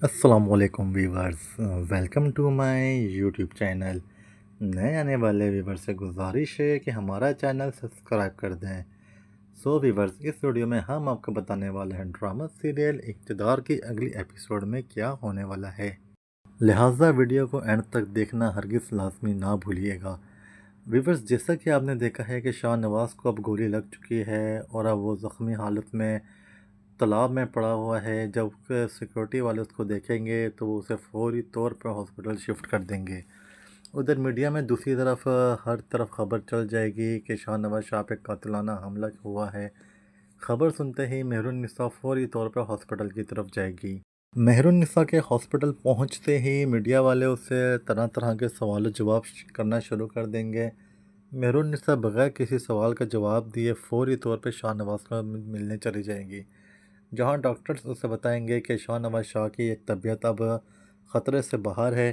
अस्सलाम वालेकुम viewers, welcome to my YouTube channel. नए आने वाले वीवर्स से गुजारिश है कि हमारा चैनल सब्सक्राइब कर दें। वीवर्स, इस वीडियो में हम आपको बताने वाले हैं ड्रामा सीरियल इक़्तिदार की अगली एपिसोड में क्या होने वाला है। लिहाजा वीडियो को एंड तक देखना हरगिज़ लाजमी ना भूलिएगा। वीवर्स, जैसा कि आपने देखा है कि शाहनवाज़ को अब गोली लग चुकी है और अब वो ज़ख्मी हालत में तालाब में पड़ा हुआ है। जब सिक्योरिटी वाले उसको देखेंगे तो वो उसे फौरी तौर पर हॉस्पिटल शिफ्ट कर देंगे। उधर मीडिया में दूसरी तरफ हर तरफ खबर चल जाएगी कि शाहनवाज़ शाह पे कातिलाना हमला हुआ है। खबर सुनते ही मेहरुन्निसा फौरी तौर पर हॉस्पिटल की तरफ जाएगी। मेहरुन्निसा के हॉस्पिटल पहुंचते ही मीडिया वाले उससे तरह तरह के सवाल जवाब करना शुरू कर देंगे। मेहरुन्निसा बगैर किसी सवाल का जवाब दिए फौरी तौर पर शाहनवाज़ को मिलने चली जाएंगी, जहां डॉक्टर्स उसे बताएंगे कि शाहनवाज़ शाह की तबीयत अब ख़तरे से बाहर है।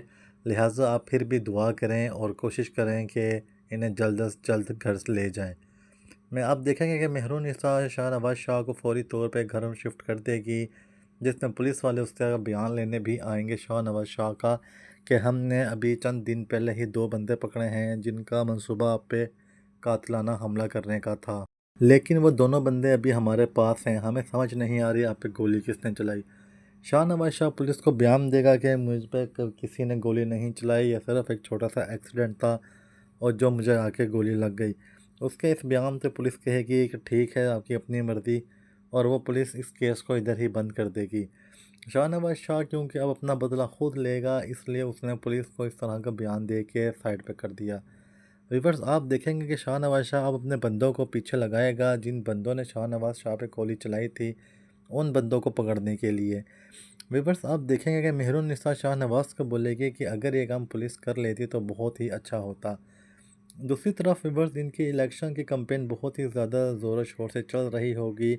लिहाजा आप फिर भी दुआ करें और कोशिश करें कि इन्हें जल्द से जल्द घर से ले जाएं। मैं आप देखेंगे कि मेहरुन्निसा शाहनवाज़ शाह को फौरी तौर पर घर में शिफ्ट कर देगी, जिसमें पुलिस वाले उसका बयान लेने भी आएंगे शाहनवाज़ शाह का कि हमने अभी चंद दिन पहले ही 2 बंदे पकड़े हैं जिनका मंसूबा आप पे कातिलाना हमला करने का था, लेकिन वो दोनों बंदे अभी हमारे पास हैं। हमें समझ नहीं आ रही आप पे गोली किसने चलाई। शाहनवाज़ शाह पुलिस को बयान देगा कि मुझ पे किसी ने गोली नहीं चलाई, यह सिर्फ एक छोटा सा एक्सीडेंट था और जो मुझे आके गोली लग गई। उसके इस बयान से पुलिस कहेगी कि ठीक है, आपकी अपनी मर्ज़ी, और वो पुलिस इस केस को इधर ही बंद कर देगी। शाहनवाज़ शाह क्योंकि अब अपना बदला खुद लेगा, इसलिए उसने पुलिस को इस तरह का बयान दे के साइड पे कर दिया। रिवर्स, आप देखेंगे कि शाहनवाज़ शाह अब अपने बंदों को पीछे लगाएगा, जिन बंदों ने शाहनवाज़ शाह पे गोली चलाई थी उन बंदों को पकड़ने के लिए। रिवर्स, आप देखेंगे कि मेहरुन्निसा शाहनवाज़ को बोलेगी कि अगर ये काम पुलिस कर लेती तो बहुत ही अच्छा होता। दूसरी तरफ रिवर्स, इनकी इलेक्शन की कैंपेन बहुत ही ज़्यादा ज़ोरों शोर से चल रही होगी।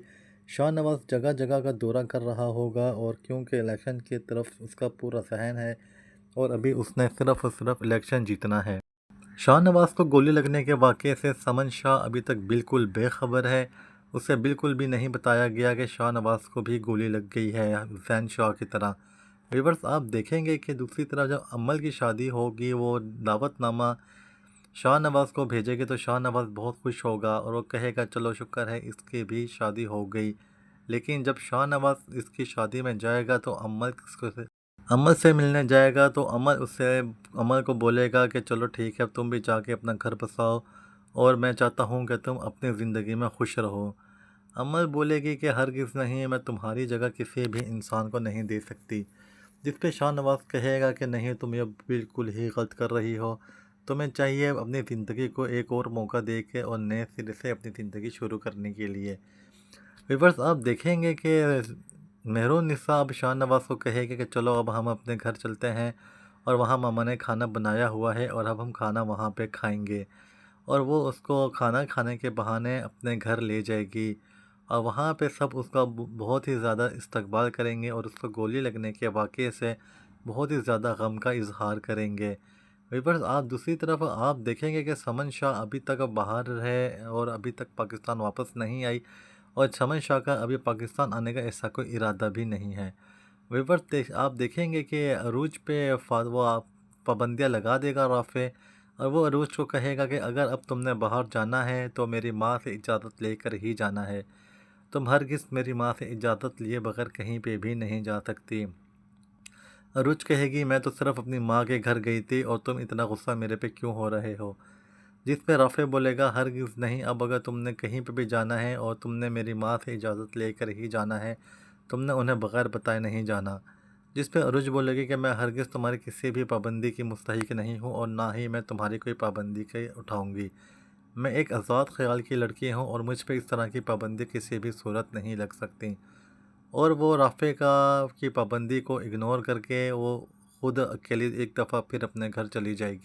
शाहनवाज़ जगह जगह का दौरा कर रहा होगा और क्योंकि इलेक्शन की तरफ उसका पूरा ज़हन है और अभी उसने सिर्फ और सिर्फ इलेक्शन जीतना है। शाहनवाज़ को गोली लगने के वाक़े से समन शाह अभी तक बिल्कुल बेखबर है। उसे बिल्कुल भी नहीं बताया गया कि शाहनवाज़ को भी गोली लग गई है ज़ैन शाह की तरह। व्यूअर्स, आप देखेंगे कि दूसरी तरफ जब अम्मल की शादी होगी, वो दावतनामा शाहनवाज़ को भेजेगी तो शाहनवाज़ बहुत खुश होगा और वो कहेगा चलो शुक्र है इसकी भी शादी हो गई। लेकिन जब शाहनवाज़ इसकी शादी में जाएगा तो अमल से मिलने जाएगा तो अमल को बोलेगा कि चलो ठीक है, तुम भी जाके अपना घर बसाओ और मैं चाहता हूँ कि तुम अपनी ज़िंदगी में खुश रहो। अमल बोलेगी कि हरगिज़ नहीं, मैं तुम्हारी जगह किसी भी इंसान को नहीं दे सकती। जिस पे शाहनवाज़ कहेगा कि नहीं, तुम ये बिल्कुल ही गलत कर रही हो, तुम्हें चाहिए अपनी ज़िंदगी को एक और मौका दे के और नए सिरे से अपनी ज़िंदगी शुरू करने के लिए। व्यूअर्स, आप देखेंगे कि मेहरुन्निसा अब शाहनवाज़ को कहेगी कि चलो अब हम अपने घर चलते हैं और वहाँ मामा ने खाना बनाया हुआ है और अब हम खाना वहाँ पे खाएंगे, और वो उसको खाना खाने के बहाने अपने घर ले जाएगी और वहाँ पे सब उसका बहुत ही ज़्यादा इस्तकबाल करेंगे और उसको गोली लगने के वाक़े से बहुत ही ज़्यादा गम का इजहार करेंगे। व्यूअर्स, आप दूसरी तरफ आप देखेंगे कि समन शाह अभी तक बाहर है और अभी तक पाकिस्तान वापस नहीं आई और समन शाह का अभी पाकिस्तान आने का ऐसा कोई इरादा भी नहीं है। व्यूअर्स, आप देखेंगे कि अरूज पे वो आप पाबंदियाँ लगा देगा राफ़े, और वो अरूज को कहेगा कि अगर अब तुमने बाहर जाना है तो मेरी माँ से इजाज़त लेकर ही जाना है। तुम हरगिज़ मेरी माँ से इजाज़त लिए बगैर कहीं पे भी नहीं जा सकती। अरूज कहेगी मैं तो सिर्फ अपनी माँ के घर गई थी और तुम इतना गुस्सा मेरे पे क्यों हो रहे हो। जिस पे राफ़े बोलेगा हरगिज़ नहीं, अब अगर तुमने कहीं पे भी जाना है और तुमने मेरी माँ से इजाज़त लेकर ही जाना है, तुमने उन्हें बग़ैर बताए नहीं जाना। जिस पे अरूज बोलेगी कि मैं हरगिज़ तुम्हारी किसी भी पाबंदी की मुस्तहिक नहीं हूँ और ना ही मैं तुम्हारी कोई पाबंदी के उठाऊँगी। मैं एक आज़ाद ख़्याल की लड़की हूँ और मुझ पे इस तरह की पाबंदी किसी भी सूरत नहीं लग सकती। और वो राफ़े की पाबंदी को इग्नोर करके वो खुद अकेली एक दफ़ा फिर अपने घर चली जाएगी।